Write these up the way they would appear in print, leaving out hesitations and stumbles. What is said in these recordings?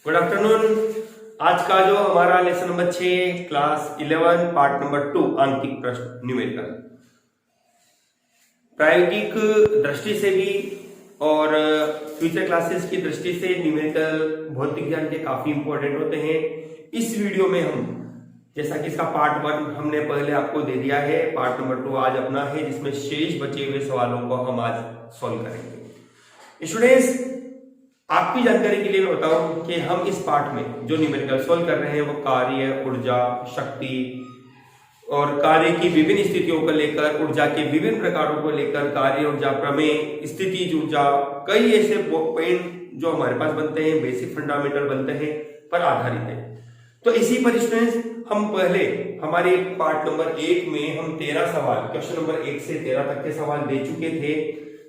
Good afternoon. आज का जो हमारा lesson number 6 class 11 part number 2 आंकिक प्रश्न न्यूमेरिकल, प्रायोगिक दृष्टि से भी और फ्यूचर क्लासेस की दृष्टि से न्यूमेरिकल भौतिक ज्ञान के काफी इंपॉर्टेंट होते हैं। इस वीडियो में हम जैसा कि इसका पार्ट 1 हमने पहले आपको दे दिया है, पार्ट नंबर 2 आज अपना है जिसमें शेष बचे हुए सवालों को हम आज सॉल्व करेंगे। स्टूडेंट्स, आपकी जानकारी के लिए मैं बताऊं कि हम इस पार्ट में जो न्यूमेरिकल सॉल्व कर रहे हैं वो कार्य, ऊर्जा, शक्ति और कार्य की विभिन्न स्थितियों को लेकर, ऊर्जा के विभिन्न प्रकारों को लेकर, कार्य ऊर्जा, प्रमेय, स्थितिज ऊर्जा, कई ऐसे पॉइंट जो हमारे पास बनते हैं, बेसिक फंडामेंटल बनते हैं, पर आधारित है। तो इसी पर स्टूडेंट्स हम पहले हमारे पार्ट नंबर 1 में हम 13 सवाल, क्वेश्चन नंबर 1 से 13 तक के सवाल दे चुके थे,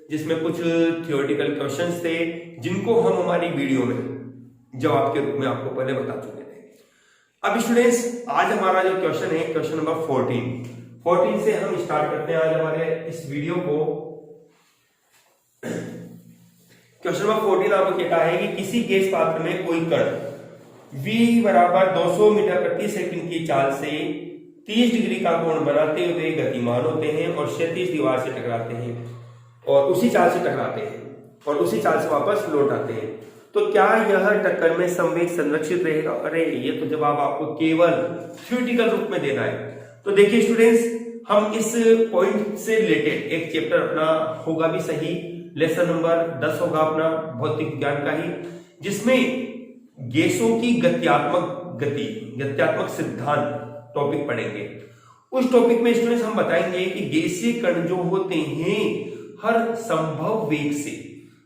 जिसमें कुछ थियोरेटिकल क्वेश्चंस थे जिनको हम हमारी वीडियो में जवाब के रूप में आपको पहले बता चुके थे। अब स्टूडेंट्स, आज हमारा जो क्वेश्चन है क्वेश्चन नंबर 14 से हम स्टार्ट करते हैं आज हमारे इस वीडियो को। क्वेश्चन नंबर 14 आपको कहता है कि किसी गैस पात्र में कोई कण v बराबर 200 मीटर प्रति सेकंड की चाल से 30 डिग्री का कोण बनाते हुए गतिमान होते हैं और क्षैतिज दीवार से टकराते हैं और उसी चाल से टकराते हैं और उसी चाल से वापस लौट आते हैं, तो क्या यह टक्कर में संवेग संरक्षित रहेगा? अरे ये तो जवाब आपको केवल थ्योरेटिकल रूप में देना है। तो देखिए स्टूडेंट्स, हम इस पॉइंट से रिलेटेड एक चैप्टर अपना होगा भी सही, लेसन नंबर 10 होगा अपना भौतिक ज्ञान का ही, जिसमें गैसों की गत्यात्मक सिद्धांत टॉपिक पढ़ेंगे। उस टॉपिक में स्टूडेंट्स हम बताएंगे कि गैसीय कण जो होते हैं हर संभव वेग से,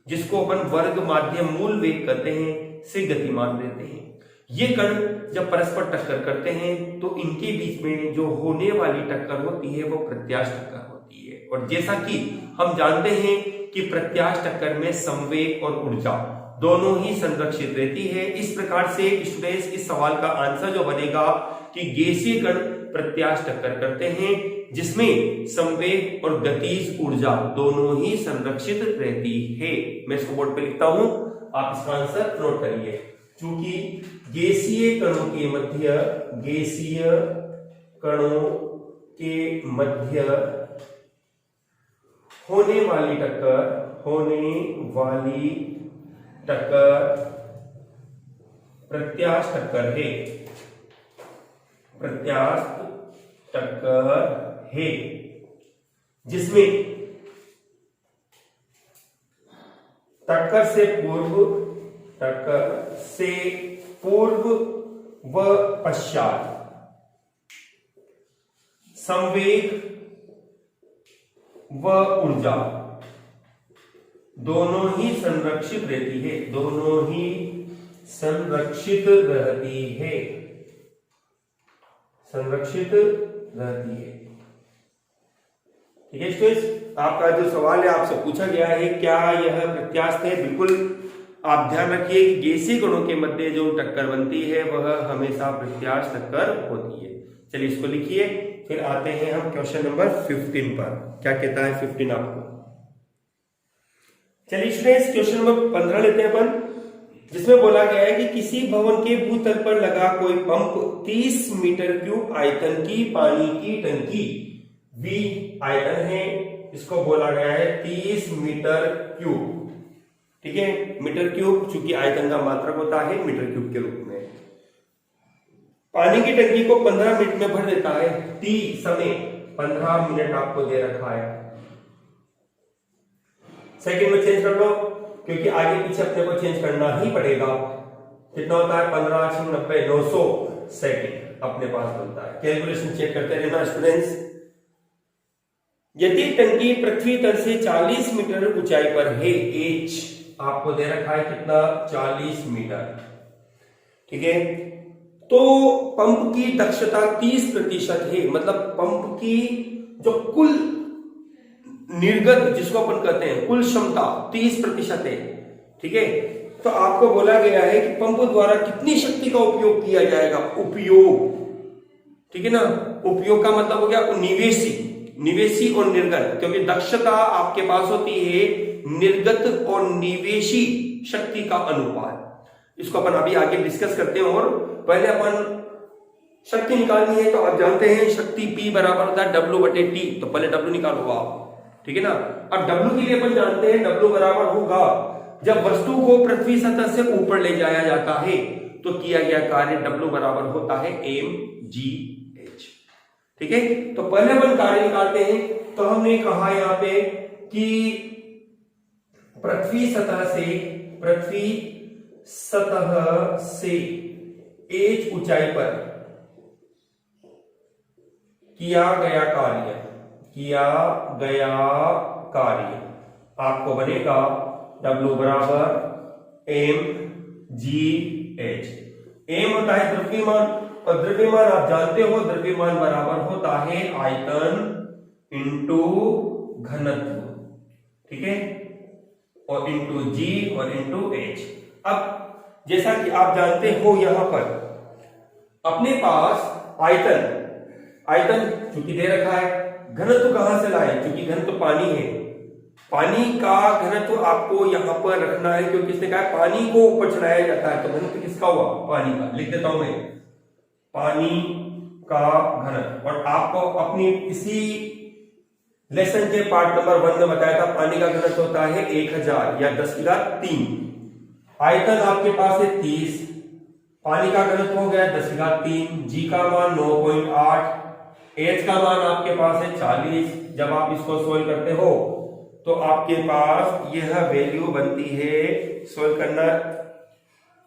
जिसको अपन वर्ग माध्यम मूल वेग कहते हैं, से गतिमान रहते हैं। ये कण जब परस्पर टक्कर करते हैं तो इनके बीच में जो होने वाली टक्कर होती है वो प्रत्यास्थ टक्कर होती है। और जैसा कि हम जानते हैं कि प्रत्यास्थ टक्कर में संवेग और ऊर्जा दोनों ही संरक्षित रहती है। इस प्रकार से स्टूडेंट्स इस सवाल का आंसर जो बनेगा कि गैसीय कण प्रत्यास्थ टक्कर करते हैं जिसमें संवेग और गतिज ऊर्जा दोनों ही संरक्षित रहती है। मैं इसको बोर्ड पे लिखता हूं, आप इसका आंसर नोट करिए। चूंकि गैसीय कणों के मध्य होने वाली टक्कर प्रत्यास्थ टक्कर है, जिसमें टक्कर से पूर्व व पश्चात संवेग व ऊर्जा दोनों ही संरक्षित रहती है, संरक्षित रहती है। ठीक है स्टूडेंट्स, आपका जो सवाल है आपसे पूछा गया है क्या यह प्रत्यास्थ है? बिल्कुल आप ध्यान रखिए कि गैसीय कणों के मध्य जो टक्कर बनती है वह हमेशा प्रत्यास्थ टक्कर होती है। चलिए इसको लिखिए, फिर आते हैं हम क्वेश्चन नंबर 15 पर। क्या कहता है 15 आपको? चलिए स्टूडेंट्स, क्वेश्चन नंबर 15 लेते हैं अपन, जिसमें बोला गया है कि किसी भवन के भूतल पर लगा कोई पंप 30 मीटर क्यूब आयतन की पानी की टंकी, V आयतन है, इसको बोला गया है 30 मीटर क्यूब। ठीक है, मीटर क्यूब चूंकि आयतन का मात्रक होता है मीटर क्यूब के रूप में, पानी की टंकी को 15 मिनट में भर देता है। T समय 15 मिनट आपको दे रखा है। सेकंड में चेंज कर लो क्योंकि आगे पीछे अपने को चेंज करना ही पड़ेगा। कितना होता है? 15 × 90 900 सेकंड अपने पास बनता है। कैलकुलेशन चेक करते रहना स्टूडेंट्स। यदि टंकी पृथ्वी तल से 40 मीटर ऊंचाई पर है, H आपको दे रखा है कितना? 40 मीटर। ठीक है, तो पंप की दक्षता 30% है, मतलब पंप की जो कुल निर्गत जिसको अपन कहते हैं कुल क्षमता 30% है। ठीक है, तो आपको बोला गया है कि पंप द्वारा कितनी शक्ति का उपयोग किया जाएगा? उपयोग, ठीक है ना, उपयोग का मतलब हो गया निवेशी और निर्गत, क्योंकि दक्षता आपके पास होती है निर्गत और निवेशी शक्ति का अनुपात। इसको अपन अभी आगे डिस्कस करते हैं। और पहले अपन शक्ति निकालनी है, तो आप जानते हैं शक्ति P बराबर होता है W/T। तो पहले W निकालो आप, ठीक है ना। अब W के लिए अपन जानते हैं W बराबर होगा, जब वस्तु को पृथ्वी सतह से ऊपर ले जाया जाता है तो किया गया कार्य W बराबर होता है mgh, ठीक है। तो पहले अपन कार्य निकालते हैं। तो हमने कहा यहाँ पे कि पृथ्वी सतह से h ऊंचाई पर किया गया कार्य आपको बनेगा W बराबर mgh। m होता है द्रव्यमान, और द्रव्यमान आप जानते हो द्रव्यमान बराबर होता है आयतन इंटू घनत्व, ठीक है, और इंटू g और इंटू h। अब जैसा कि आप जानते हो यहां पर अपने पास आयतन चूंकि दे रखा है, घनत्व कहां से लाए, क्योंकि घनत्व पानी है, पानी का घनत्व आपको यहां पर रखना है, क्योंकि इसने कहा पानी को ऊपर चढ़ाया जाता है। तो घनत्व किसका हुआ, पानी का। लिख देता हूं मैं, पानी का घनत्व। और आपको अपनी इसी लेसन के पार्ट नंबर 1 में बताया था पानी का घनत्व होता है 1000 या 10⁻3। आयतन आपके पास है 30, पानी का घनत्व हो गया 10⁻3, जी का मान 9.8, एच का मान आपके पास है 40। जब आप इसको सोल्व करते हो तो आपके पास यह वैल्यू बनती है, सोल्व करना,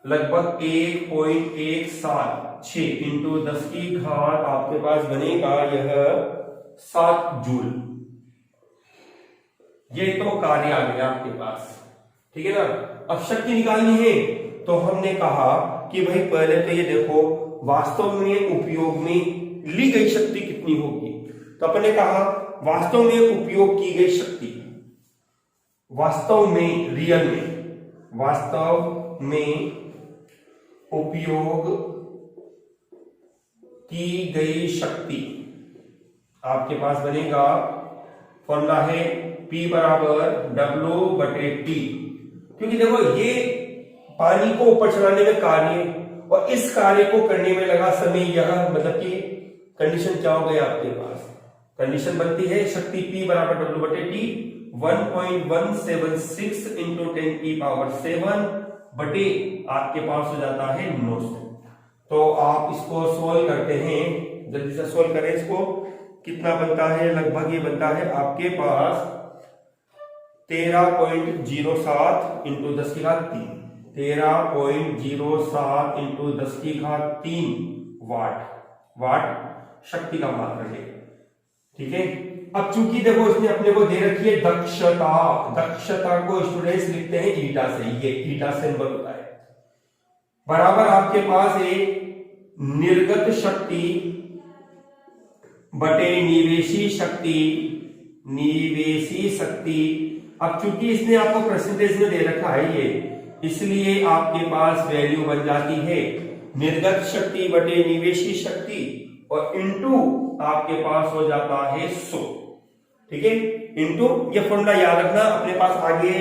लगभग 1.176 इंटू 10 की घात आपके पास बनेगा यह 7 जूल। ये तो कार्य आ गया आपके पास, ठीक है ना। अब शक्ति निकालनी है, तो हमने कहा कि भाई पहले तो ये देखो वास्तव में उपयोग में ली गई शक्ति कितनी होगी। तो अपन ने कहा वास्तव में उपयोग की गई शक्ति, वास्तव में रियल में वास्तव में उपयोग की गई शक्ति आपके पास बनेगा, फॉर्मूला है P बराबर W/T। क्योंकि देखो ये पानी को ऊपर चढ़ाने में कार्य, और इस कार्य को करने में लगा समय, यह मतलब कि कंडीशन क्या हो गई आपके पास, कंडीशन बनती है शक्ति P बराबर W/T 1.176 इंटू 10⁻7 बटे आपके पास हो जाता है 900। तो आप इसको सोल्व करते हैं, जल्दी से सोल्व करें इसको, कितना बनता है, लगभग ये बनता है आपके पास 13.07 इंटू 10⁻3, 13.07 इंटू 10⁻3 वाट शक्ति का मात्रा है, ठीक है। अब चूंकि देखो इसने अपने को दे रखी है दक्षता को स्टूडेंट्स लिखते हैं ईटा से, ये ईटा सिंबल होता है, बराबर आपके पास एक निर्गत शक्ति बटे निवेशी शक्ति। अब चूंकि इसने आपको परसेंटेज में दे रखा है ये, इसलिए आपके पास वैल्यू बन जाती है निर्गत शक्ति बटे निवेशी शक्ति, और इंटू आपके पास हो जाता है 100, ठीक है। इंटू ये फॉर्मूला याद रखना, अपने पास आगे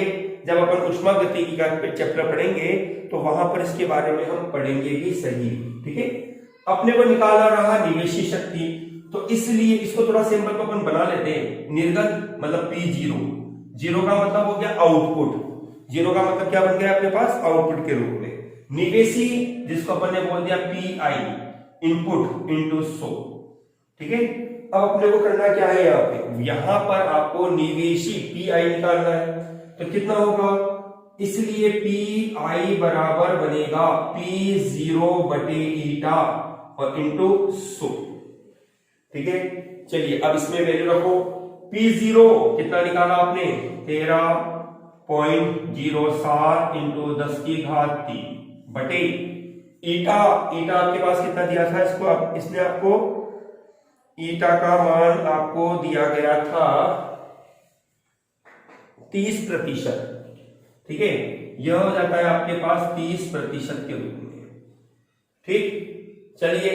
जब अपन ऊष्मागतिकी का चैप्टर पढ़ेंगे तो वहां पर इसके बारे में हम पढ़ेंगे भी सही, ठीक है। अपने को निकालना रहा निवेशी शक्ति, तो इसलिए इसको थोड़ा सिंपल को अपन बना लेते हैं। निर्गत मतलब P0, जीरो का मतलब हो गया आउटपुट, जीरो का मतलब क्या बन गया अपने पास, आउटपुट के रूप में। निवेशी जिसको अपन ने बोल दिया PI, इनपुट इंटू 100, ठीक है। अब अपने को करना क्या है, यहां पर आपको निवेशी PI निकालना है, तो कितना होगा, इसलिए PI बराबर बनेगा P0 बटे ईटा और इंटू 100, ठीक है। चलिए अब इसमें वैल्यू रखो, P0 कितना निकाला आपने, 13.07 इंटू 10⁻3 बटे ईटा आपके पास कितना दिया था, इसने आपको ईटा का मान आपको दिया गया था 30%, ठीक है। यह हो जाता है आपके पास 30% के रूप में, ठीक। चलिए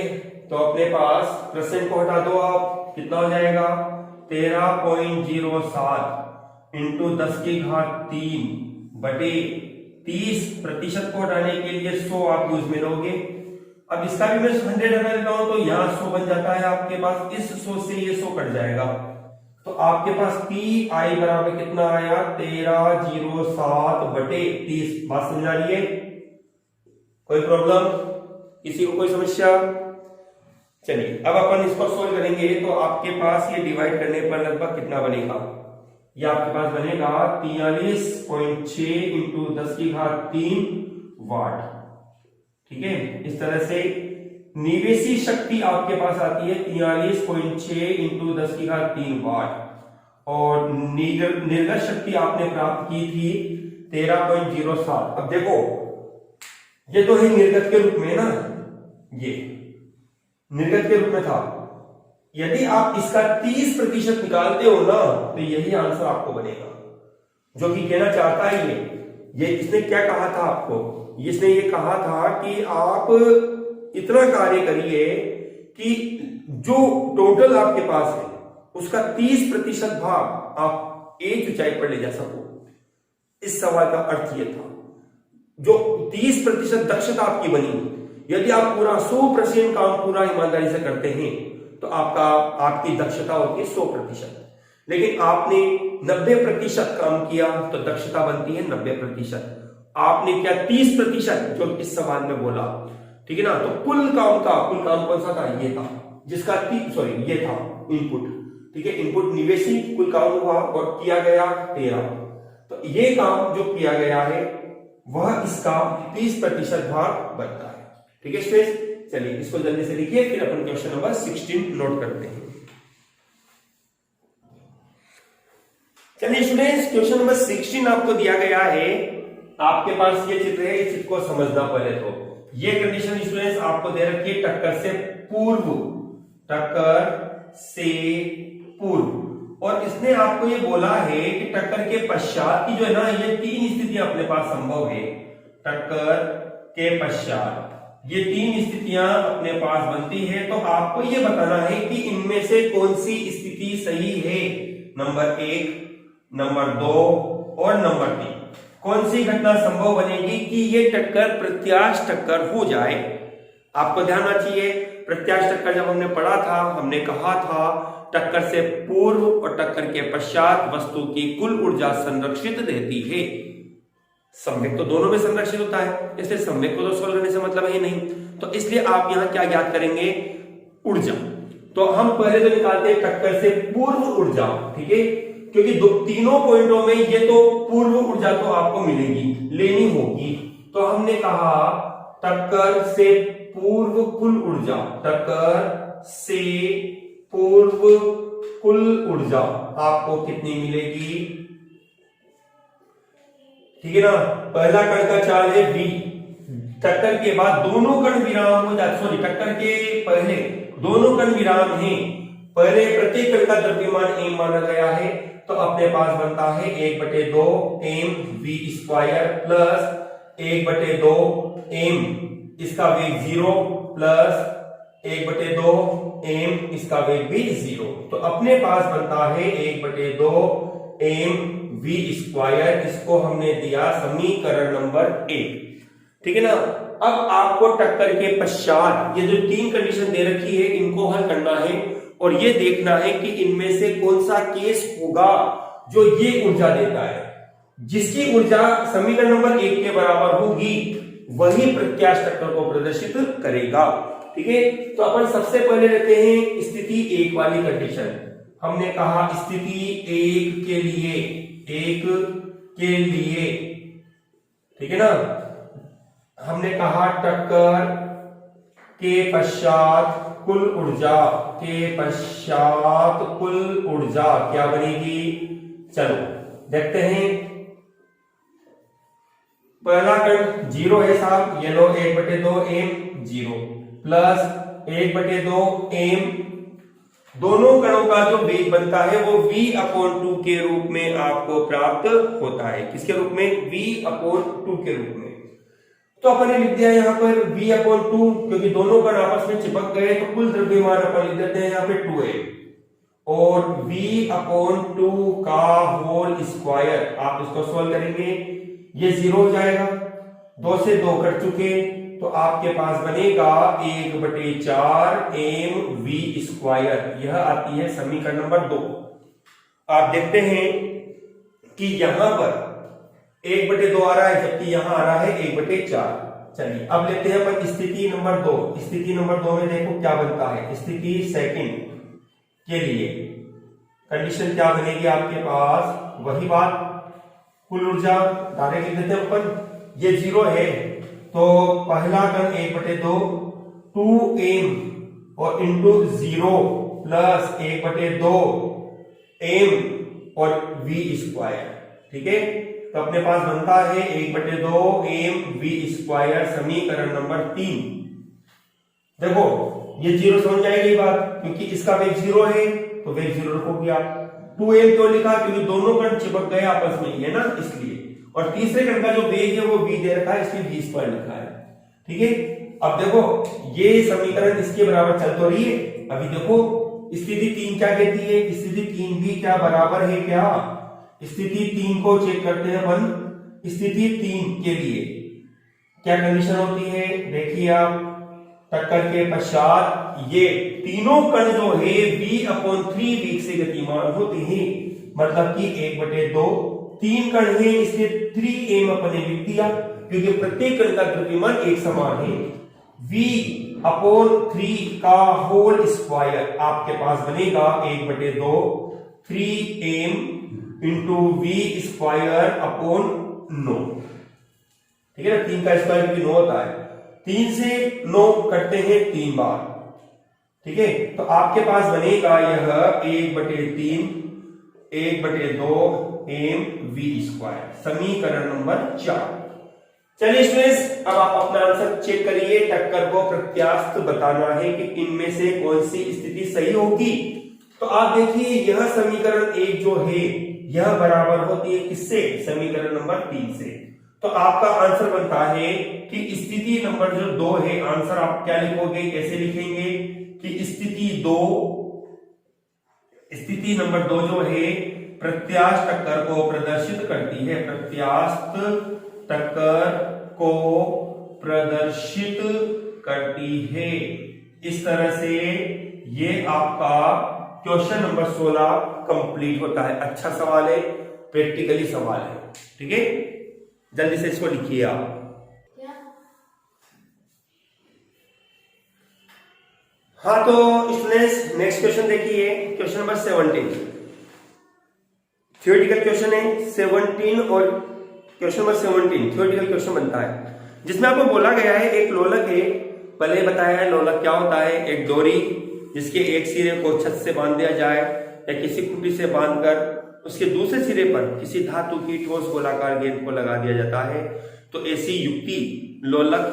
तो अपने पास परसेंट को हटा दो आप, कितना हो जाएगा 13.07 इंटू 10⁻3 बटे 30% को हटाने के लिए 100 आप यूज में लोगे। अब इसका भी मैं 100 हटा देता हूं तो यहाँ 100 बन जाता है आपके पास, इस 100 से ये 100 कट जाएगा, तो आपके पास पी आई बराबर कितना आया 1307/30। बात समझ आ रही है? कोई प्रॉब्लम, किसी को कोई समस्या? चलिए अब अपन इसको सोल्व करेंगे तो आपके पास ये डिवाइड करने पर लगभग कितना बनेगा, ये आपके पास बनेगा 43.6 इंटू 10⁻³ वाट। ठीक है, इस तरह से निवेशी शक्ति आपके पास आती है 43.6 इंटू 10⁻³ वाट, और निर्गत शक्ति आपने प्राप्त की थी 13.07। अब देखो ये तो है निर्गत के रूप में ना, ये निर्गत के रूप में था, यदि आप इसका 30% निकालते हो ना तो यही आंसर आपको बनेगा, जो कि कहना चाहता है ये इसने क्या कहा था आपको, इसने ये कहा था कि आप इतना कार्य करिए कि जो टोटल आपके पास है उसका 30% भाग आप एक ऊंचाई पर ले जा सको। इस सवाल का अर्थ ये था, जो 30% दक्षता आपकी बनी, यदि आप पूरा 100% काम पूरा ईमानदारी से करते हैं तो आपकी दक्षता होती है 100%, लेकिन आपने 90% काम किया तो दक्षता बनती है 90%। आपने क्या 30% जो इस सवाल में बोला, ठीक है ना, तो कुल काम कौन सा था, ये था, जिसका ये था इनपुट। ठीक है, इनपुट निवेशी कुल काम हुआ और किया गया 13, तो ये काम जो किया गया है वह इसका 30% भाग बनता है। ठीक है स्टूडेंट्स, चलिए इसको जल्दी से लिखिए, फिर अपन क्वेश्चन नंबर 16 नोट करते हैं। चलिए स्टूडेंट्स, क्वेश्चन नंबर 16 आपको दिया गया है, आपके पास ये चित्र है, इस चित्र को समझना पहले तो। ये कंडीशन स्टूडेंट्स आपको दे रखी है टक्कर से पूर्व, और इसने आपको ये बोला है कि टक्कर के पश्चात की जो है ना, ये 3 स्थितियां अपने पास संभव है। टक्कर के पश्चात ये 3 स्थितियां अपने पास बनती है, तो आपको ये बताना है कि इनमें से कौन सी स्थिति सही है, नंबर 1, नंबर 2 और नंबर 3। कौन सी घटना संभव बनेगी कि ये टक्कर प्रत्याश टक्कर हो जाए। आपको ध्यान रखना चाहिए, प्रत्याश टक्कर जब हमने पढ़ा था, हमने कहा था टक्कर से पूर्व और टक्कर के पश्चात वस्तु की कुल ऊर्जा संरक्षित रहती है। सम्यक तो दोनों में संरक्षित होता है, इसलिए सम्यक को तो सॉल्व करने से मतलब है नहीं, तो इसलिए आप यहां क्या ज्ञात करेंगे, ऊर्जा। तो हम पहले तो निकालते हैं टक्कर से पूर्व ऊर्जा, ठीक है, क्योंकि तीनों पॉइंटों में ये तो पूर्व ऊर्जा तो आपको मिलेगी, लेनी होगी। तो हमने कहा टक्कर से पूर्व कुल ऊर्जा, टक्कर से पूर्व कुल ऊर्जा आपको कितनी मिलेगी, ठीक है ना। पहला कण का चाल है v, टक्कर के बाद दोनों कण विराम हो जाते, सॉरी टक्कर के पहले दोनों कण विराम हैं, पहले प्रत्येक कण का द्रव्यमान m माना गया है, तो अपने पास बनता है 1/2 mv² प्लस 1/2 m इसका वेग 0 प्लस 1/2 m इसका वेग भी 0, तो अपने पास बनता है 1/2 mv²। इसको हमने दिया समीकरण नंबर 1, ठीक है ना। अब आपको टक्कर के पश्चात ये जो 3 कंडीशन दे रखी है इनको हल करना है, और ये देखना है कि इनमें से कौन सा केस होगा जो ये ऊर्जा देता है। जिसकी ऊर्जा समीकरण नंबर 1 के बराबर होगी वही प्रत्याश टक्कर को प्रदर्शित करेगा, ठीक है। तो अपन सबसे पहले लेते हैं स्थिति 1 वाली कंडीशन। हमने कहा स्थिति 1 के लिए, ठीक है ना, हमने कहा टक्कर के पश्चात कुल ऊर्जा क्या बनेगी, चलो देखते हैं। पहला कण 0 है साहब, ये लो 1/2 m 0 प्लस 1/2 m, दोनों कणों का जो वेग बनता है वो v/2 के रूप में आपको प्राप्त होता है। किसके रूप में, v/2 के रूप में। तो अपन ने लिख दिया यहाँ पर v/2, क्योंकि दोनों कण आपस में चिपक गए तो कुल द्रव्यमान अपन लिख देते हैं यहाँ पे 2a, और v/2 का होल स्क्वायर, आप इसको सोल्व करेंगे, ये 0 हो जाएगा, 2 से 2 कट चुके, तो आपके पास बनेगा 1/4 mv²। यह आती है समीकरण नंबर 2। आप देखते हैं कि यहां पर 1/2 आ रहा है, जबकि यहां आ रहा है 1/4। चलिए अब लेते हैं अपन स्थिति नंबर 2। स्थिति नंबर 2 में देखो क्या बनता है। स्थिति सेकंड के लिए कंडीशन क्या बनेगी आपके पास, वही बात, कुल ऊर्जा डायरेक्ट लिख देते हैं अपन। ये 0 है तो पहला कण 1/2 2m और इंटू 0 प्लस 1/2 m और v²। ठीक है, तो अपने पास बनता है 1/2 mv², समीकरण नंबर 3। देखो ये 0 समझ जाएगी बात, क्योंकि इसका वेग 0 है तो वेग 0 रखोगे आप। 2m क्यों लिखा, क्योंकि दोनों कण चिपक गए आपस में, है ना, इसलिए। और तीसरे कण का जो वेग है वो v दे रखा है, इसलिए v² लिखा है। ठीक है, अब देखो ये समीकरण इसके बराबर चल तो रही है। अभी देखो स्थिति 3 क्या कहती है, स्थिति 3 भी क्या बराबर है क्या। स्थिति 3 को चेक करते हैं अपन। स्थिति 3 के लिए क्या कंडीशन होती है, देखिए आप, टक्कर के पश्चात ये तीनों कण जो है v/3 वेग से गतिमान होते हैं, मतलब कि 1/2, 3 कण है इसलिए 3m अपने लिख दिया, क्योंकि प्रत्येक कण का द्रव्यमान एक समान है। v/3 का होल स्क्वायर आपके पास बनेगा 1/2 3m इंटू v²/9। ठीक है ना, 3 का स्क्वायर भी 9 होता है। 3 से 9 करते हैं 3 बार। ठीक है, तो आपके पास बनेगा यह 1/3 1/2 mv², समीकरण नंबर 4। चलिए स्टूडेंट्स, अब आप अपना आंसर चेक करिए। टक्कर को प्रत्यास्थ बताना है कि इनमें से कौन सी स्थिति सही होगी। तो आप देखिए यह समीकरण 1 जो है यह बराबर होती है किससे, समीकरण नंबर 3 से। तो आपका आंसर बनता है कि स्थिति नंबर जो 2 है, आंसर आप क्या लिखोगे, कैसे लिखेंगे कि स्थिति नंबर 2 जो है प्रत्यास्थ टक्कर को प्रदर्शित करती है, प्रत्यास्थ टक्कर को प्रदर्शित करती है। इस तरह से ये आपका क्वेश्चन नंबर 16 कंप्लीट होता है। अच्छा सवाल है, प्रैक्टिकली सवाल है। ठीक है, जल्दी से इसको लिखिए आप। हाँ, तो स्टूडेंट्स नेक्स्ट क्वेश्चन देखिए, क्वेश्चन नंबर 17 थ्योरेटिकल क्वेश्चन है 17, और क्वेश्चन नंबर 17 थ्योरेटिकल क्वेश्चन बनता है, जिसमें आपको बोला गया है एक लोलक है। पहले बताया है लोलक क्या होता है, एक डोरी जिसके एक सिरे को छत से बांध दिया जाए या किसी खूंटी से बांधकर उसके दूसरे सिरे पर किसी धातु की ठोस गोलाकार गेंद को लगा दिया जाता है। तो ऐसी युक्ति लोलक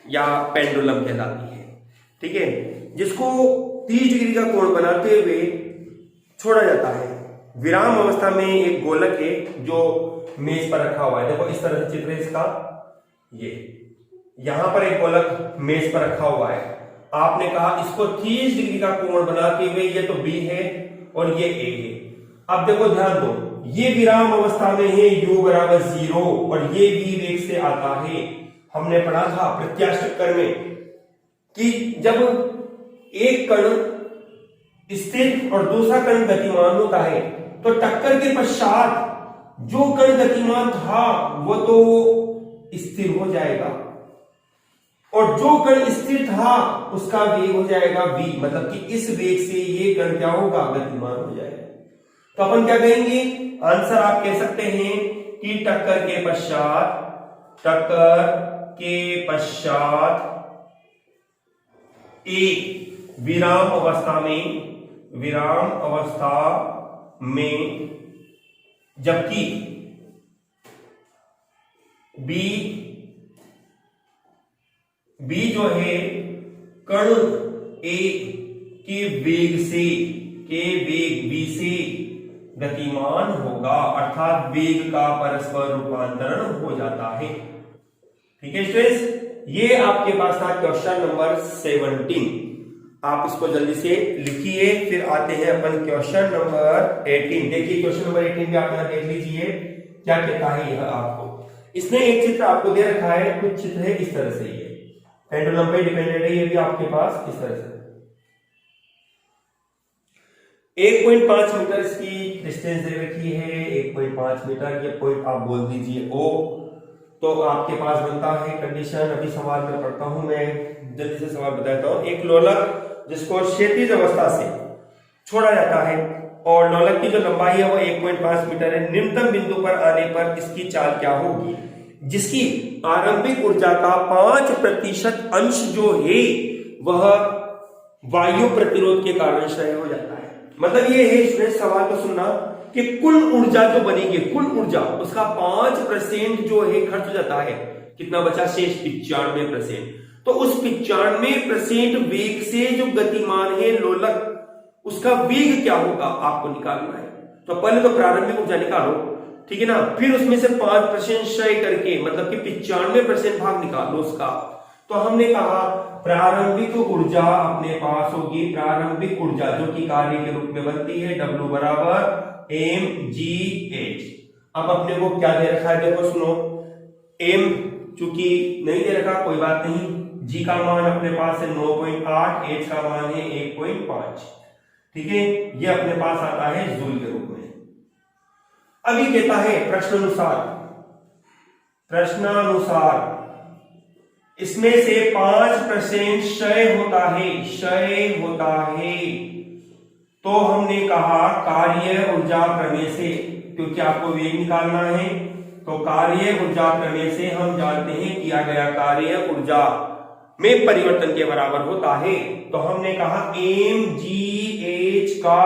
या पेंडुलम कहलाती है। ठीक है, जिसको 30 डिग्री का कोण बनाते हुए छोड़ा जाता है। विराम अवस्था में एक गोलक है जो मेज पर रखा हुआ है। देखो इस तरह से चित्र है इसका, ये यहां पर एक गोलक मेज पर रखा हुआ है। आपने कहा इसको 30 डिग्री का कोण बनाते हुए, ये तो बी है और ये ए है। अब देखो ध्यान दो, ये विराम अवस्था में है u बराबर 0 और ये v वेग से आता है। हमने पढ़ा था प्रत्यास्थ टक्कर में कि जब एक कण स्थिर और दूसरा कण गतिमान होता है तो टक्कर के पश्चात जो कण गतिमान था वो तो स्थिर हो जाएगा और जो कण स्थिर था उसका वेग हो जाएगा v, मतलब कि इस वेग से ये कण क्या होगा, गतिमान हो जाएगा। तो अपन क्या कहेंगे, आंसर आप कह सकते हैं कि टक्कर के पश्चात एक विराम अवस्था में जबकि बी जो है कण ए के वेग बी से गतिमान होगा, अर्थात वेग का परस्पर रूपांतरण हो जाता है। ठीक है स्टूडेंट्स, ये आपके पास था क्वेश्चन नंबर 17। आप इसको जल्दी से लिखिए। फिर आते हैं अपन क्वेश्चन नंबर 18। देखिए क्वेश्चन नंबर 18 भी आप यहां देख लीजिए क्या कहता है यह आपको। इसने एक चित्र आपको दे रखा है, कुछ चित्र है इस तरह से, ये पेंडुलम पे डिपेंडेंट है, ये भी आपके पास इस तरह से 1.5 मीटर इसकी डिस्टेंस दे रखी है, 1.5 मीटर, ये पॉइंट आप बोल दीजिए O। तो आपके पास बनता है कंडीशन, अभी सवाल में पढ़ता हूं, मैं जल्दी से सवाल बताता हूं। एक लोलक जिसको क्षैतिज अवस्था से छोड़ा जाता है और लोलक की जो लंबाई है वो 1.5 मीटर है, निम्नतम बिंदु पर आने पर इसकी चाल क्या होगी, जिसकी आरंभिक ऊर्जा का 5% अंश जो है वह वायु प्रतिरोध के कारण क्षय हो जाता है। मतलब ये है, स्टूडेंट सवाल को सुनना कि कुल ऊर्जा जो बनेगी, कुल ऊर्जा उसका 5% जो है खर्च हो जाता है, कितना बचा शेष 95%। तो उस 95% वेग से जो गतिमान है लोलक, उसका वेग क्या होगा आपको निकालना है। तो पहले तो प्रारंभिक ऊर्जा निकालो, ठीक है ना, फिर उसमें से 5% क्षय करके मतलब कि 95% भाग निकालो उसका। तो हमने कहा प्रारंभिक ऊर्जा अपने पास होगी, प्रारंभिक ऊर्जा जो कि कार्य के रूप में बनती है W बराबर mgh। अब अपने को क्या दे रखा है, देखो सुनो, m चूंकि नहीं दे रखा कोई बात नहीं, g का मान अपने पास है 9.8, h का मान है 1.5, ठीक है, ये अपने पास आता है जूल के रूप में। अभी कहता है प्रश्नानुसार इसमें से 5% क्षय होता है। तो हमने कहा कार्य ऊर्जा प्रमेय से, क्योंकि आपको वेग निकालना है, तो कार्य ऊर्जा प्रमेय से हम जानते हैं किया गया कार्य ऊर्जा में परिवर्तन के बराबर होता है। तो हमने कहा mgh का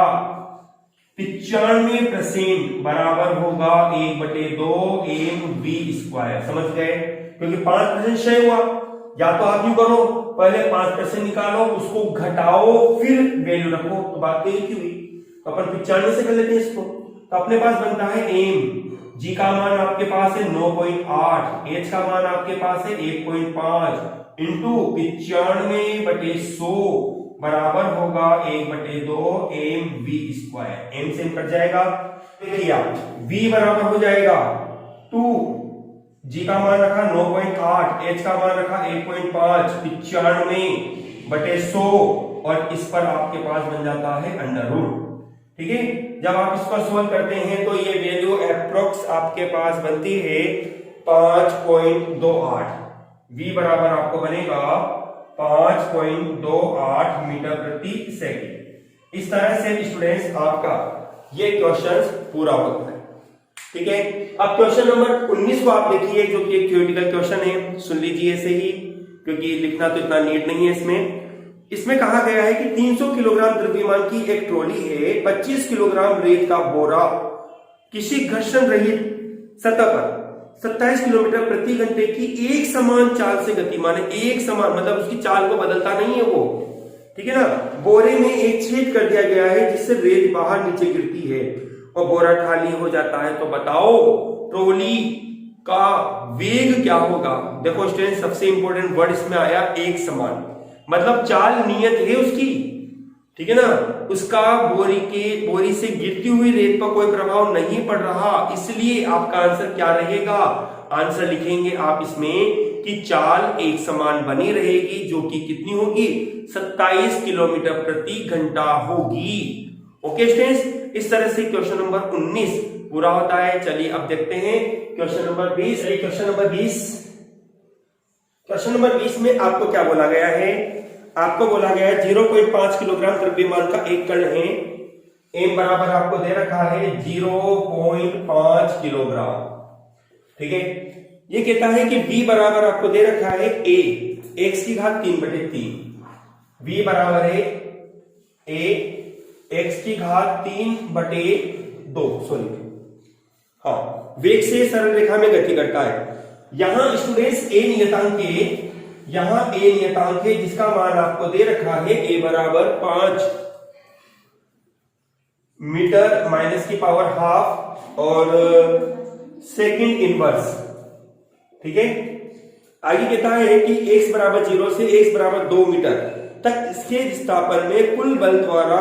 95% बराबर होगा 1/2 mv²। समझ गए, क्योंकि 5% क्षय हुआ, या तो आप यूं करो, पहले 5% निकालो, उसको घटाओ, फिर वैल्यू रखो, तो बात तो एक ही हुई। तो अपन 95 से कर लेते हैं इसको। तो अपने पास बनता है m, g का मान आपके पास है 9.8, h का मान आपके पास है 1.5 इंटू 95/100 बराबर होगा 1/2 mv²। m से कट जाएगा, देखिए v बराबर हो जाएगा 2, g का मान रखा 9.8, h का मान रखा 1.5, 95/100 और इस पर आपके पास बन जाता है अंडर रूट। ठीक है, जब आप इसको सोल्व करते हैं तो ये वैल्यू एप्रोक्स आपके पास बनती है 5.28। v बराबर आपको बनेगा 5.28 मीटर प्रति सेकंड। इस तरह से स्टूडेंट्स आपका ये क्वेश्चन पूरा होता है। ठीक है, अब क्वेश्चन नंबर 19 को आप देखिए, जो कि एक थ्योरेटिकल क्वेश्चन है, सुन लीजिए ऐसे ही, क्योंकि लिखना तो इतना नीड नहीं है इसमें कहा गया है कि 300 किलोग्राम द्रव्यमान की एक ट्रॉली है, 25 किलोग्राम रेत का बोरा किसी घर्षण रहित सतह पर 27 किलोमीटर प्रति घंटे की एक समान चाल से गतिमान है। एक समान मतलब उसकी चाल को बदलता नहीं है वो, ठीक है ना। बोरे में एक छेद कर दिया गया है जिससे रेत बाहर नीचे गिरती है और बोरा खाली हो जाता है। तो बताओ ट्रॉली का वेग क्या होगा। देखो स्टूडेंट, सबसे इंपॉर्टेंट वर्ड इसमें आया एक समान, मतलब चाल नियत है उसकी, ठीक है ना, उसका बोरी से गिरती हुई रेत पर कोई प्रभाव नहीं पड़ रहा, इसलिए आपका आंसर क्या रहेगा। आंसर लिखेंगे आप इसमें कि चाल एक समान बनी रहेगी, जो कि कितनी होगी 27 किलोमीटर प्रति घंटा होगी। ओके स्टूडेंट्स, इस तरह से क्वेश्चन नंबर 19 पूरा होता है। चलिए अब देखते हैं क्वेश्चन नंबर 20। क्वेश्चन नंबर 20 में आपको क्या बोला गया है, आपको बोला गया है 0.5 किलोग्राम द्रव्यमान का एक कण है, m बराबर आपको दे रखा है 0.5 किलोग्राम। ठीक है, ये कहता है कि v बराबर आपको दे रखा है a, x की घात 3/3, v बराबर है a x की घात 3/2, सॉरी हाँ, वेग से सरल रेखा में गति करता है। यहां स्टूडेंट्स a नियतांक है जिसका मान आपको दे रखा है a बराबर 5 मीटर माइनस की पावर हाफ और सेकंड इनवर्स। ठीक है, आगे कहता है कि x बराबर 0 से x बराबर 2 मीटर तक इसके विस्थापन में कुल बल द्वारा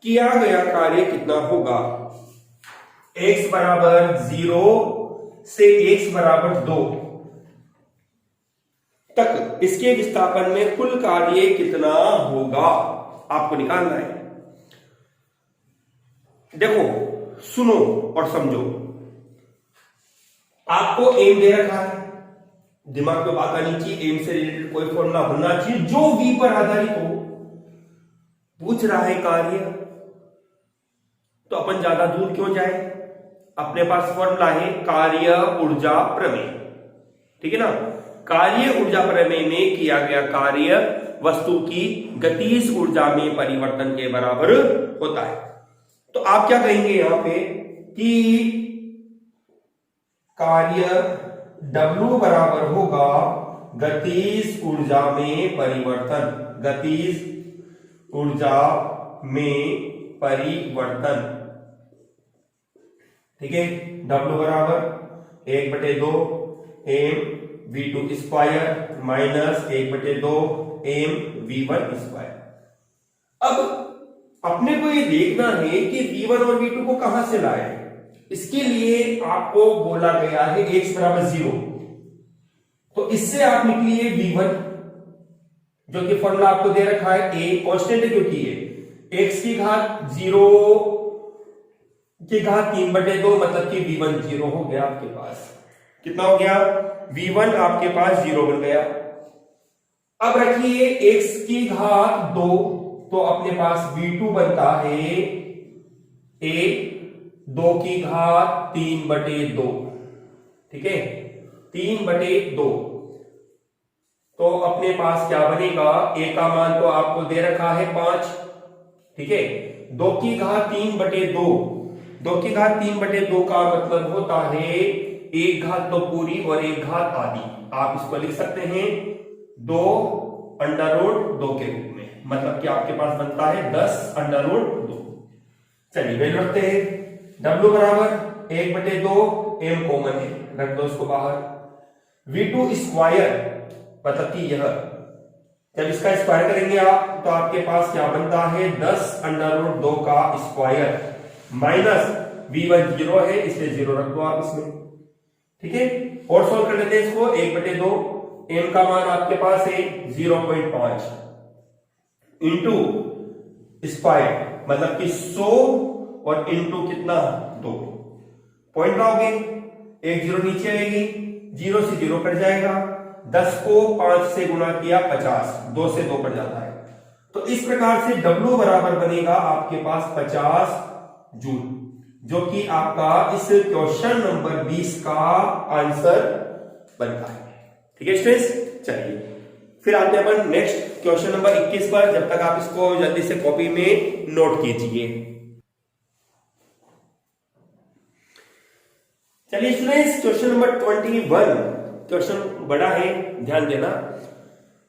किया गया कार्य कितना होगा। x बराबर 0 से x बराबर 2 तक इसके विस्थापन में कुल कार्य कितना होगा आपको निकालना है। देखो सुनो और समझो, आपको एम दे रखा है, दिमाग में बात आनी चाहिए, एम से रिलेटेड कोई फॉर्मूला होना चाहिए जो v पर आधारित हो। पूछ रहा है कार्य, तो अपन ज्यादा दूर क्यों जाए, अपने पास फॉर्मूला है कार्य ऊर्जा प्रमेय, ठीक है ना। कार्य ऊर्जा प्रमेय में किया गया कार्य वस्तु की गतिज ऊर्जा में परिवर्तन के बराबर होता है। तो आप क्या कहेंगे यहां पे कि कार्य W बराबर होगा गतिज ऊर्जा में परिवर्तन, गतिज ऊर्जा में परिवर्तन, ठीक है। W बराबर 1/2 m v2 square minus 1/2 m v1 square. अब अपने को ये देखना है कि v1 और v2 को कहां से लाए। इसके लिए आपको बोला गया है x बराबर 0, तो इससे आप निकलिए v1, जो कि फॉर्मूला आपको दे रखा है, a कांस्टेंट है क्योंकि ये x की घात 0 की घात 3/2, मतलब कि v1 0 हो गया आपके पास। कितना हो गया, v1 आपके पास 0 बन गया। अब रखिए x की घात 2, तो अपने पास v2 बनता है a 2 की घात 3/2, ठीक है, 3/2। तो अपने पास क्या बनेगा, a का मान तो आपको दे रखा है 5, ठीक है। 2 की घात 3/2, 2 की घात 3/2 का मतलब होता है 1 घात तो पूरी और 1 घात आधी। आप इसको लिख सकते हैं 2√2 के रूप में, मतलब कि आपके पास बनता है 10√2। चलिए वैल्यू रखते हैं, W बराबर 1/2, m कॉमन है, रख दो उसको बाहर। v2 स्क्वायर मतलब कि यह, जब इसका स्क्वायर करेंगे आप तो आपके पास क्या बनता है 10√2 का स्क्वायर माइनस v1 0 है इसलिए 0 रख दो आप इसमें, ठीक है। और सॉल्व कर लेते हैं इसको, 1/2 m का मान आपके पास है 0.5 इंटू स्क्वायर मतलब कि 100 और इंटू कितना 2, पॉइंट लाओगे, 1 0 नीचे आएगी, 0 से 0 कट जाएगा, 10 को 5 से गुणा किया 50, 2 से 2 कट जाता है। तो इस प्रकार से W बराबर बनेगा आपके पास 50 जूल, जो कि आपका इस क्वेश्चन नंबर 20 का आंसर बनता है, ठीक है स्टूडेंट्स। चलिए फिर आते हैं अपन नेक्स्ट क्वेश्चन नंबर 21 पर, जब तक आप इसको जल्दी से कॉपी में नोट कीजिए। चलिए स्टूडेंट्स, क्वेश्चन नंबर 21, क्वेश्चन बड़ा है, ध्यान देना,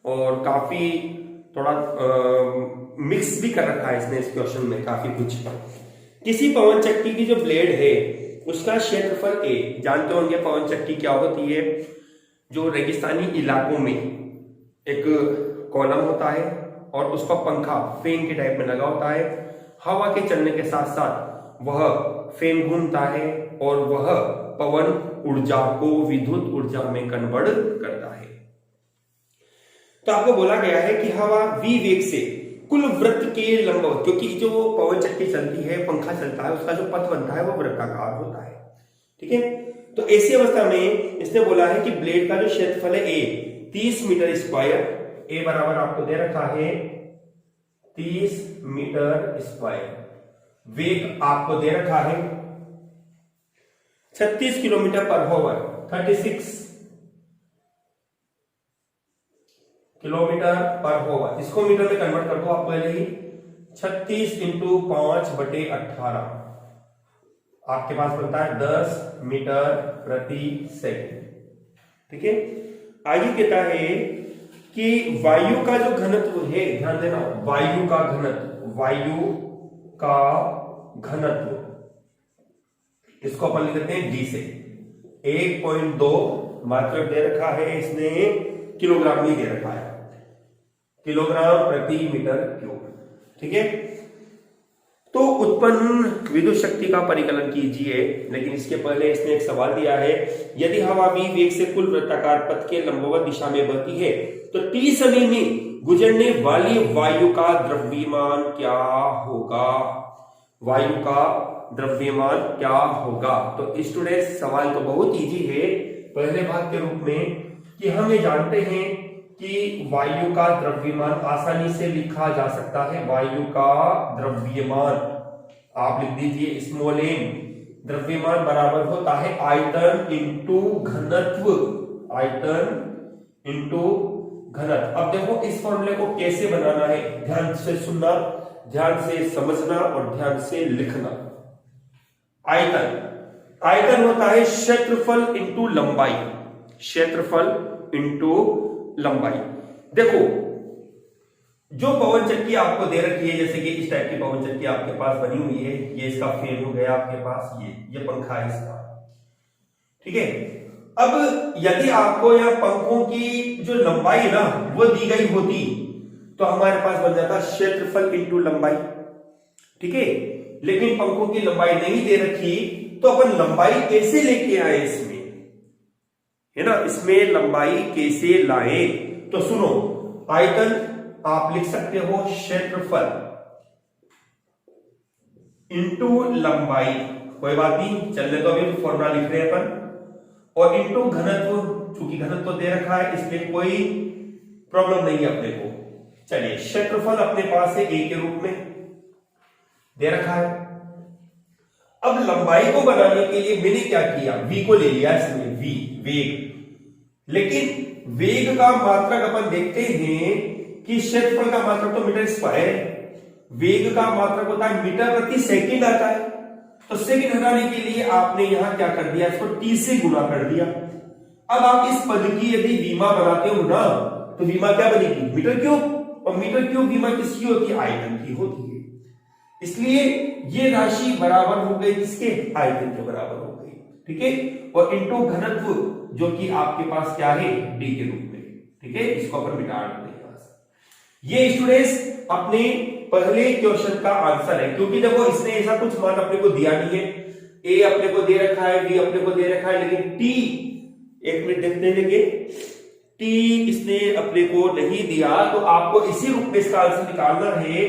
और काफी थोड़ा मिक्स भी कर रखा है इसने इस क्वेश्चन में काफी कुछ। किसी पवन चक्की की जो ब्लेड है उसका क्षेत्रफल A, जानते होंगे पवन चक्की क्या होती है, जो रेगिस्तानी इलाकों में एक कॉलम होता है और उसका पंखा फैन के टाइप में लगा होता है, हवा के चलने के साथ साथ वह फैन घूमता है और वह पवन ऊर्जा को विद्युत ऊर्जा में कन्वर्ट करता है। तो आपको बोला गया है कि हवा v वेग से कुल वृत्त के लंबवत, क्योंकि जो पवन चक्की चलती है, पंखा चलता है, उसका जो पथ बनता है वो वृत्ताकार होता है, ठीक है। तो ऐसी अवस्था में इसने बोला है कि ब्लेड का जो क्षेत्रफल है A 30 मीटर स्क्वायर, A बराबर आपको दे रखा है 30 मीटर स्क्वायर, वेग आपको दे रखा है 36 kilometre per hour, 36 kilometre per hour, इसको मीटर में कन्वर्ट कर दो आप पहले ही, 36 इंटू 5/18 आपके पास बनता है 10 मीटर प्रति सेकंड, ठीक है। आगे कहता है कि वायु का जो घनत्व है, ध्यान देना, वायु का घनत्व, वायु का घनत्व, इसको अपन लिख देते हैं D से, 1.2 मात्रक दे रखा है इसने, किलोग्राम में दे रखा है, किलोग्राम प्रति मीटर क्यूब, ठीक है। तो उत्पन्न विद्युत शक्ति का परिकलन कीजिए। लेकिन इसके पहले इसने एक सवाल दिया है, यदि हवा v वेग से कुल वृत्ताकार पथ के लंबवत दिशा में बहती है तो t समय में गुजरने वाली वायु का द्रव्यमान क्या होगा? वायु का द्रव्यमान क्या होगा? तो स्टूडेंट्स सवाल तो बहुत इजी है। पहले भाग के रूप में कि हम ये जानते हैं कि वायु का द्रव्यमान आसानी से लिखा जा सकता है। वायु का द्रव्यमान आप लिख दीजिए स्मॉल m। द्रव्यमान बराबर होता है आयतन इंटू घनत्व। आयतन इंटू घनत्व। अब देखो इस फॉर्मूले को कैसे बनाना है, ध्यान से सुनना, ध्यान से समझना और ध्यान से लिखना। आयतन होता है क्षेत्रफल इंटू लंबाई। क्षेत्रफल इंटू लंबाई। देखो जो पवन चक्की आपको दे रखी है, जैसे कि इस टाइप की पवन चक्की आपके पास बनी हुई है, ये इसका फैन हो गया आपके पास, ये पंखा है इसका, ठीक है। अब यदि आपको यह पंखों की जो लंबाई है ना वो दी गई होती तो हमारे पास बन जाता क्षेत्रफल इंटू लंबाई, ठीक है। लेकिन पंखों की लंबाई नहीं दे रखी तो अपन लंबाई कैसे लेके आए इसमें, है ना, इसमें लंबाई कैसे लाए? तो सुनो, आयतन आप लिख सकते हो क्षेत्रफल इंटू लंबाई, कोई बात नहीं, चलने तो अभी फॉर्मूला लिख रहे हैं अपन, और इंटू घनत्व, चूंकि घनत्व दे रखा है इसमें कोई प्रॉब्लम नहीं है अपने को। चलिए क्षेत्रफल अपने पास है a के रूप में दे रखा है। अब लंबाई को बनाने के लिए मैंने क्या किया, v को ले लिया इसमें, v वेग। लेकिन वेग का मात्रक अपन देखते हैं कि क्षेत्रफल का मात्रक तो मीटर स्क्वायर है, वेग का मात्रक होता है मीटर प्रति सेकंड आता है। तो सेकंड हटाने के लिए आपने यहां क्या कर दिया, इसको t से गुणा कर दिया। अब आप इस पद की यदि विमा बनाते हो ना तो विमा क्या बनेगी, मीटर क्यूब, और मीटर क्यूब विमा किसकी होती है, आयतन की होती है। इसलिए ये राशि बराबर हो गई किसके, आयतन के बराबर हो गई, ठीक है। और इंटू घनत्व जो कि आपके पास क्या है, d के रूप में, ठीक है। इसको अपन मिटा देते हैं। ये स्टूडेंट्स अपने पहले क्वेश्चन का आंसर है, क्योंकि देखो इसने ऐसा कुछ मान अपने को दिया नहीं है, a अपने को दे रखा है, b अपने को दे रखा है, लेकिन t, एक मिनट देखने लगे, t इसने अपने को नहीं दिया। तो आपको इसी रूप में इसका आंसर निकालना है।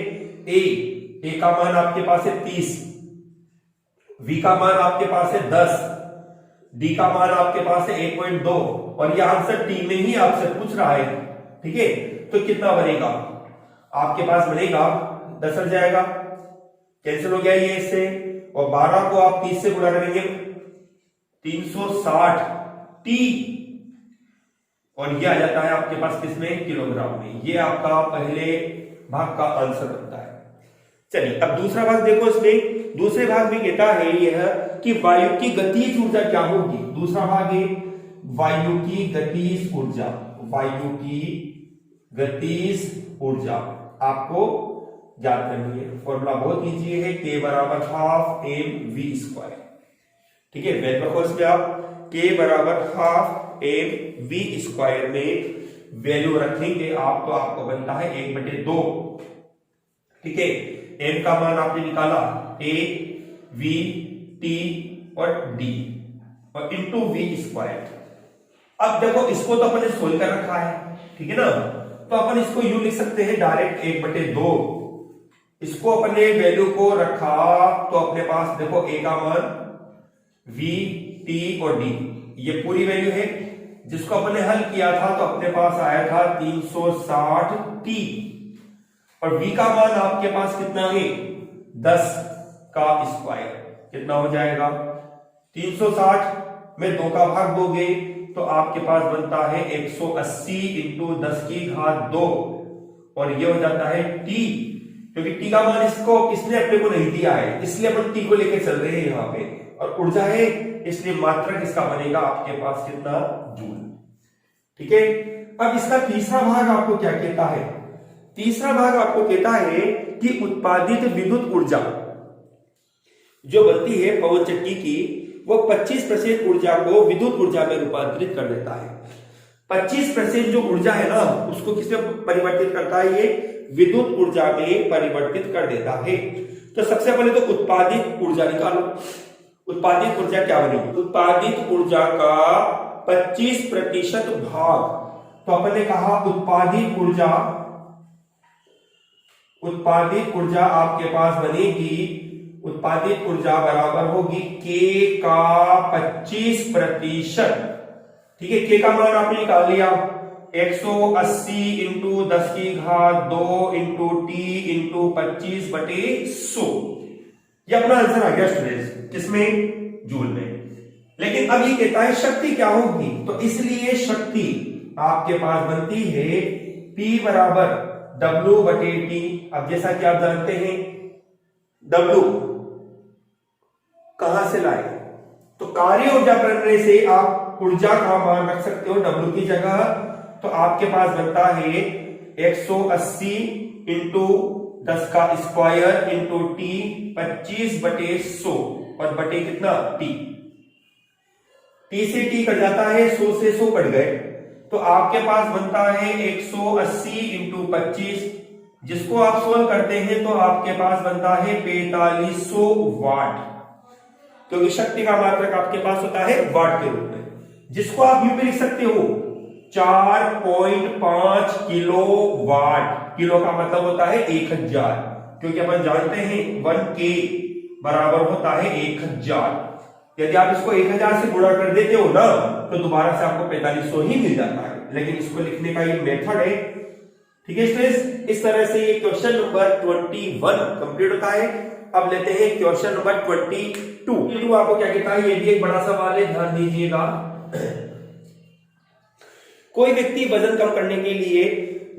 a का मान आपके पास है 30, v का मान आपके पास है 10, d का मान आपके पास है 1.2, और यह आंसर t में ही आपसे पूछ रहा है, ठीक है। तो कितना बनेगा आपके पास, बनेगा 10 हट जाएगा, कैंसिल हो गया ये इससे, और 12 को आप 30 से गुणा करेंगे 360 t, और ये आ जाता है आपके पास किसमें, किलोग्राम में। ये आपका पहले भाग का आंसर बनता है। चलिए अब दूसरा भाग देखो, इसमें दूसरे भाग में कहता है यह कि वायु की गतिज ऊर्जा क्या होगी। दूसरा भाग है वायु की गतिज ऊर्जा। वायु की गतिज ऊर्जा आपको याद करनी है, फॉर्मूला बहुत इजी है, k बराबर हाफ mv², ठीक है। वेल रखो इसमें आप k बराबर हाफ mv² में वैल्यू रखेंगे आप, तो आपको बनता है 1/2, ठीक है। m का मान आपने निकाला a v t और d और इंटू v²। अब देखो इसको तो अपन ने सोल्व कर रखा है, ठीक है ना, तो अपन इसको यूं लिख सकते हैं डायरेक्ट 1/2। इसको अपन ने वैल्यू को रखा तो अपने पास देखो a का मान v t और d, ये पूरी वैल्यू है। जिसको अपन ने हल किया था तो अपने पास आया था 360 t, और v का मान आपके पास कितना है, 10 का स्क्वायर, कितना हो जाएगा 360 में 2 का भाग दोगे तो आपके पास बनता है 180 इंटू 10 की घात 2, और ये हो जाता है t, क्योंकि t का मान इसको किसने अपने को नहीं दिया है, इसलिए अपन t को लेके चल रहे हैं यहाँ पे, और ऊर्जा है इसलिए मात्रक इसका बनेगा आपके पास कितना, जूल, ठीक है। अब इसका तीसरा भाग आपको क्या कहता है, तीसरा भाग आपको कहता है कि उत्पादित विद्युत ऊर्जा जो बनती है पवन चक्की की, वो 25% ऊर्जा को विद्युत ऊर्जा में रूपांतरित कर देता है। 25% जो ऊर्जा है ना उसको किसमें परिवर्तित करता है, ये विद्युत ऊर्जा में परिवर्तित कर देता है। तो सबसे पहले तो उत्पादित ऊर्जा निकालो। उत्पादित ऊर्जा क्या बनेगी? उत्पादित ऊर्जा का 25% भाग, तो अपन ने कहा उत्पादित ऊर्जा आपके पास बनेगी, उत्पादित ऊर्जा बराबर होगी के का 25%। ठीक है, के का मान आपने निकाल लिया 180 इंटू 10 की घात 2 इंटू टी इंटू 25/100। ये अपना आंसर आ गया स्टूडेंट्स, किसमें? जूल में। लेकिन अब ये कहता है शक्ति क्या होगी, तो इसलिए शक्ति आपके पास बनती है P बराबर W/T। अब जैसा कि आप जानते हैं W कहां से लाए, तो कार्य ऊर्जा करने से आप ऊर्जा का मान रख सकते हो W की जगह। तो आपके पास बनता है 180 इंटू 10 का स्क्वायर इंटू टी 25/100 और बटे कितना टी। टी से टी कट जाता है, 100 से 100 कट गए, तो आपके पास बनता है 180 इंटू 25, जिसको आप सोल्व करते हैं तो आपके पास बनता है 4500 वाट, क्योंकि शक्ति का मात्रक आपके पास होता है वाट के रूप में, जिसको आप यूं भी लिख सकते हो 4.5 किलो वाट। किलो का मतलब होता है 1000, क्योंकि अपन जानते हैं 1K बराबर होता है 1000। यदि आप इसको 1000 से गुणा कर देते हो ना, तो दोबारा से आपको 4500 ही मिल जाता है, लेकिन इसको लिखने का ये मेथड है। ठीक है स्टूडेंट्स, इस तरह से ये क्वेश्चन नंबर 21 कंप्लीट होता है। अब लेते हैं क्वेश्चन नंबर 22। आपको क्या कहता है, ये भी एक बड़ा सवाल है, ध्यान दीजिएगा। कोई व्यक्ति वजन कम करने के लिए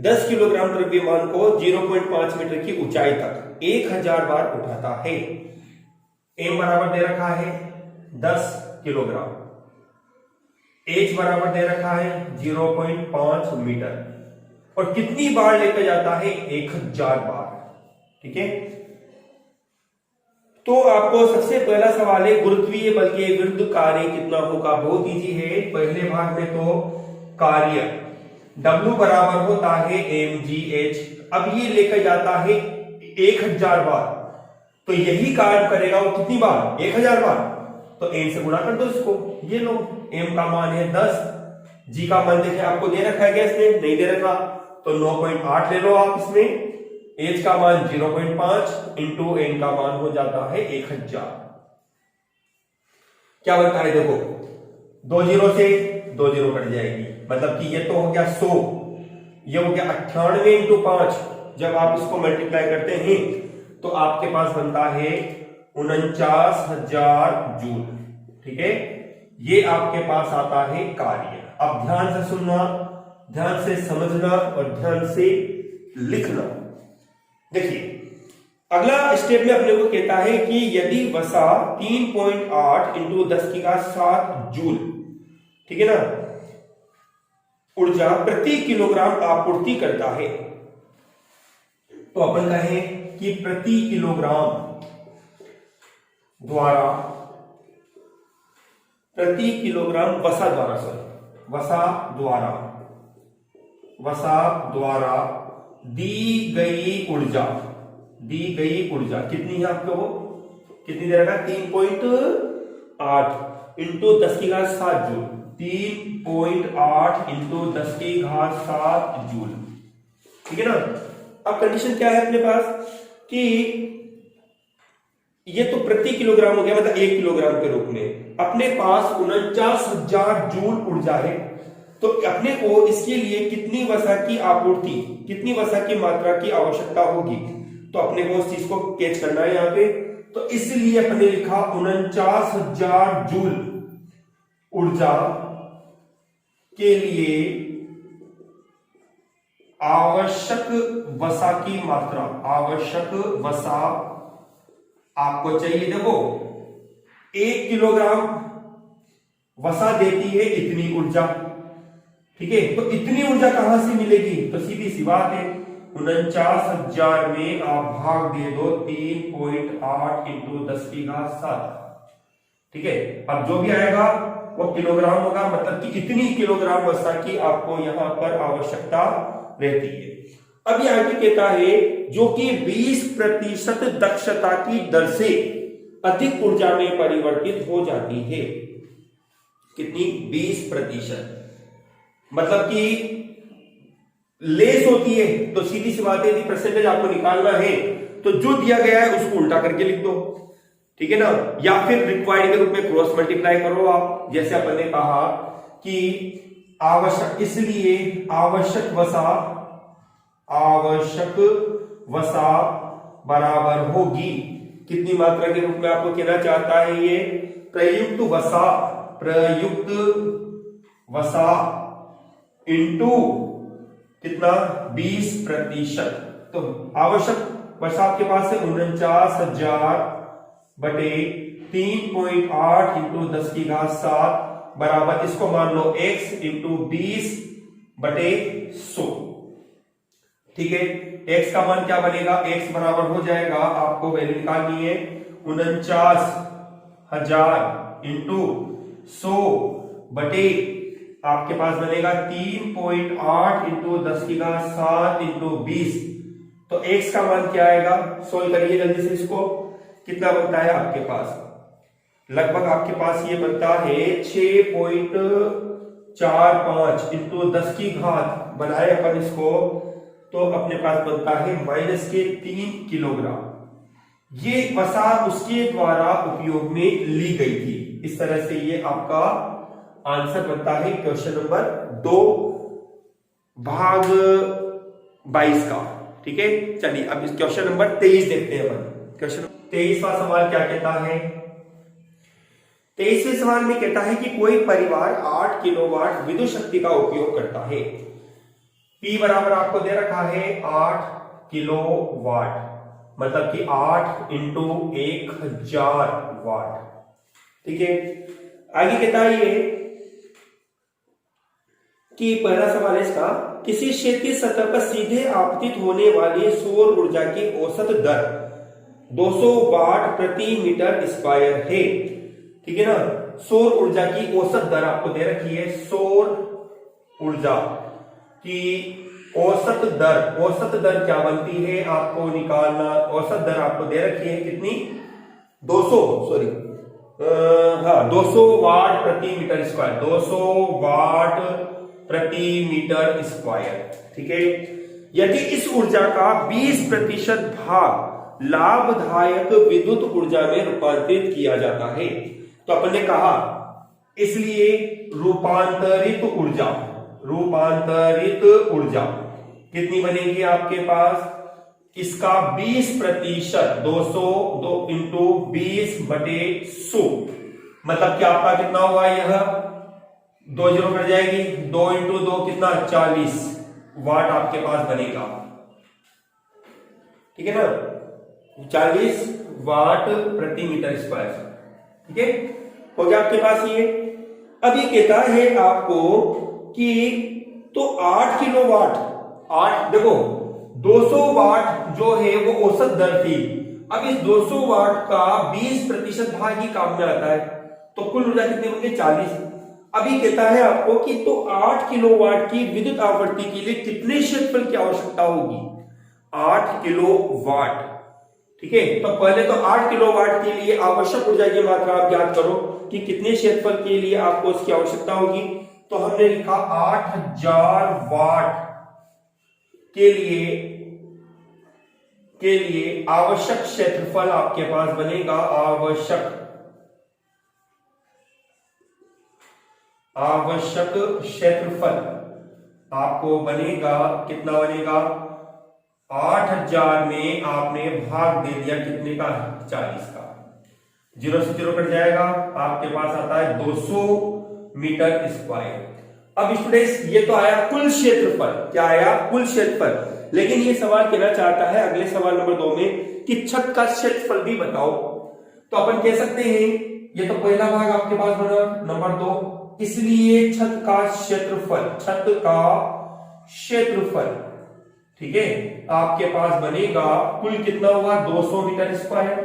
10 किलोग्राम द्रव्यमान को 0.5 मीटर की ऊंचाई तक 1000 बार उठाता है। एम बराबर दे रखा है 10 किलोग्राम, एच बराबर दे रखा है 0.5 मीटर, और कितनी बार लेकर जाता है? 1000 बार। ठीक है, तो आपको सबसे पहला सवाल है गुरुत्वीय बल के विरुद्ध कार्य कितना होगा। बहुत इजी है। पहले भाग में तो कार्य W बराबर होता है mgh। अब ये लेकर जाता है 1000 बार, तो यही कार्य करेगा वो कितनी बार? 1000 बार। तो m से गुणा कर दो इसको, ये लो m का मान है 10, g का मान देखिए आपको दे रखा है क्या? इसमें नहीं दे रखा, तो 9.8 ले लो आप इसमें। h का मान 0.5 इंटू n का मान हो जाता है 1000। क्या बनता है देखो, 2 जीरो से 2 जीरो कट जाएगी, मतलब कि ये तो हो गया 100, ये हो गया 98 इंटू 5। जब आप इसको मल्टीप्लाई करते हैं तो आपके पास बनता है 49,000 जूल। ठीक है, ये आपके पास आता है कार्य। अब ध्यान से सुनना, ध्यान से समझना और ध्यान से लिखना। देखिए अगला स्टेप में अपने को कहता है कि यदि वसा 3.8 इंटू 10 की घात 7 जूल, ठीक है ना, ऊर्जा प्रति किलोग्राम आपूर्ति करता है, तो अपन कहें कि प्रति किलोग्राम द्वारा वसा द्वारा दी गई ऊर्जा कितनी है आपको? वो कितनी दे रखा है? 3.8 इंटू 10 की घात 7 जूल। 3.8 इंटू 10 की घात 7 जूल। ठीक है ना। अब कंडीशन क्या है अपने पास कि ये तो प्रति किलोग्राम हो गया, मतलब 1 किलोग्राम के रूप में। अपने पास 49,000 जूल ऊर्जा है, तो अपने को इसके लिए कितनी वसा की आपूर्ति, कितनी वसा की मात्रा की आवश्यकता होगी, तो अपने को उस चीज को कैच करना है यहाँ पे। तो इसलिए अपने लिखा 49,000 जूल ऊर्जा के लिए आवश्यक वसा की मात्रा, आवश्यक वसा आपको चाहिए। देखो 1 किलोग्राम वसा देती है इतनी ऊर्जा, ठीक है, तो इतनी ऊर्जा कहां से मिलेगी? तो सीधी सी बात है, 49,000 में आप भाग दे दो 3.8 इंटू 10 की घात 7। ठीक है, अब जो भी आएगा वो किलोग्राम होगा, मतलब कि इतनी किलोग्राम वसा की आपको यहां पर आवश्यकता रहती है। अब ये आगे कहता है जो कि 20% दक्षता की दर से अधिक ऊर्जा में परिवर्तित हो जाती है। कितनी? 20%। मतलब कि लेस होती है तो सीधी सी बात है यदि परसेंटेज आपको निकालना है तो जो दिया गया है उसको उल्टा करके लिख दो, ठीक है ना, या फिर रिक्वायर्ड के रूप में क्रॉस मल्टीप्लाई करो आप। जैसे अपन ने कहा कि आवश्यक, इसलिए आवश्यक वसा बराबर होगी कितनी मात्रा के रूप में आपको कहना चाहता है ये? प्रयुक्त वसा इंटू कितना? 20%। तो आवश्यक वसा आपके पास है 49,000 बटे 3.8 इंटू 10 की घात 7 बराबर, इसको मान लो x इंटू 20 बटे 100। ठीक है, x का मान क्या बनेगा? x बराबर हो जाएगा, आपको वैल्यू निकालनी है 49,000 इंटू 100 बटे आपके पास बनेगा 3.8 इंटू 10 की घात 7 इंटू 20। तो x का मान क्या आएगा? सोल्व करिए जल्दी से इसको। कितना बनता है आपके पास? लगभग आपके पास ये बनता है 6.45 इंटू 10 की घात, बनाए अपन इसको तो अपने पास बनता है -3 किलोग्राम। ये वसा उसके द्वारा उपयोग में ली गई थी। इस तरह से ये आपका आंसर बनता है क्वेश्चन नंबर 2 भाग 22 का। ठीक है, चलिए अब इस क्वेश्चन नंबर 23 देखते हैं अपन। क्वेश्चन 23वां सवाल क्या कहता है? 23वें सवाल में कहता है कि कोई परिवार 8 किलोवाट विद्युत शक्ति का उपयोग करता है। P बराबर आपको दे रखा है 8 किलोवाट, मतलब कि 8 इंटू 1000 वाट। ठीक है, आगे कहता है ये कि पहला सवाल है इसका, किसी क्षैतिज सतह पर सीधे आपतित होने वाली सौर ऊर्जा की औसत दर 200 वाट प्रति मीटर स्क्वायर है। ठीक है ना, सौर ऊर्जा की औसत दर आपको दे रखी है। सौर ऊर्जा की औसत दर क्या बनती है आपको निकालना? औसत दर आपको दे रखी है कितनी? 200 वाट प्रति मीटर स्क्वायर। 200 वाट प्रति मीटर स्क्वायर। ठीक है, यदि इस ऊर्जा का 20% भाग लाभदायक विद्युत ऊर्जा में रूपांतरित किया जाता है, तो अपन ने कहा इसलिए रूपांतरित ऊर्जा कितनी बनेगी आपके पास? इसका 20%, 200 इंटू 20 बटे 100, मतलब कि आपका कितना होगा? यह 2 जीरो कट जाएगी, 2 इंटू 2 कितना? 40 वाट आपके पास बनेगा। ठीक है ना, 40 वाट प्रति मीटर स्क्वायर। ठीक है, हो गया आपके पास ये। अब ये कहता है आपको कि तो 8 किलोवाट, 8 देखो 200 वाट जो है वो औसत दर थी। अब इस 200 वाट का 20% भाग ही काम में आता है, तो कुल ऊर्जा कितनी होगी? 40। अभी कहता है आपको कि तो 8 किलोवाट की विद्युत आपूर्ति के लिए कितने क्षेत्रफल की आवश्यकता होगी? 8 किलोवाट। ठीक है, तो पहले तो 8 किलोवाट के लिए आवश्यक ऊर्जा की मात्रा आप ज्ञात करो कि कितने क्षेत्रफल के लिए आपको उसकी आवश्यकता होगी। तो हमने लिखा 8000 वाट के लिए आवश्यक क्षेत्रफल आपके पास बनेगा। आवश्यक क्षेत्रफल आपको बनेगा कितना? बनेगा 8000 में आपने भाग दे दिया कितने का? 40 का। 0 से 0 कट जाएगा, आपके पास आता है 200 मीटर स्क्वायर। अब स्टूडेंट्स ये तो आया कुल क्षेत्रफल। क्या आया? कुल क्षेत्रफल। लेकिन ये सवाल कहना चाहता है अगले सवाल नंबर 2 में कि छत का क्षेत्रफल भी बताओ। तो अपन कह सकते हैं ये तो पहला भाग आपके पास बना, नंबर 2, इसलिए छत का क्षेत्रफल ठीक है आपके पास बनेगा कुल कितना होगा? 200 मीटर स्क्वायर।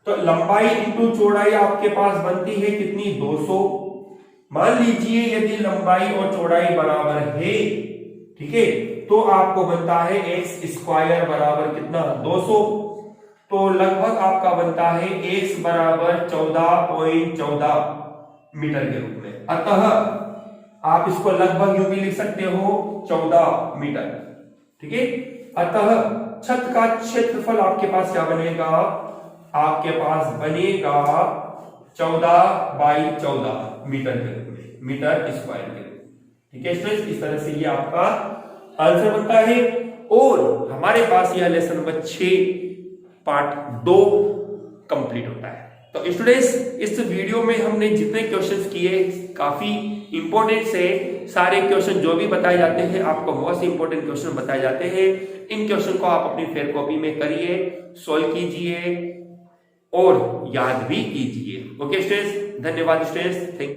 तो लंबाई इंटू चौड़ाई आपके पास बनती है कितनी? 200। मान लीजिए यदि लंबाई और चौड़ाई बराबर है, ठीक है, तो आपको बनता है एक्स स्क्वायर बराबर कितना 200, तो लगभग आपका बनता है x बराबर 14.14 मीटर के रूप में। अतः आप इसको लगभग यूं भी लिख सकते हो 14 मीटर, ठीक है। अतः छत का क्षेत्रफल आपके पास क्या बनेगा, आपके पास बनेगा 14/14 मीटर के रूप में, मीटर स्क्वायर के रूप में, ठीक है स्टूडेंट्स। इस तरह से ये आपका आंसर बनता है। और हमारे पास यह लेसन नंबर 6 पार्ट 2 कंप्लीट होता है। तो स्टूडेंट्स इस वीडियो में हमने जितने क्वेश्चंस किए काफी इंपॉर्टेंट से, सारे क्वेश्चन जो भी बताए जाते हैं आपको मोस्ट इंपॉर्टेंट क्वेश्चन बताए जाते हैं। इन क्वेश्चन को आप अपनी फेयर कॉपी में करिए, सॉल्व कीजिए और याद भी कीजिए। ओके स्टूडेंट्स, धन्यवाद स्टूडेंट्स, थैंक यू।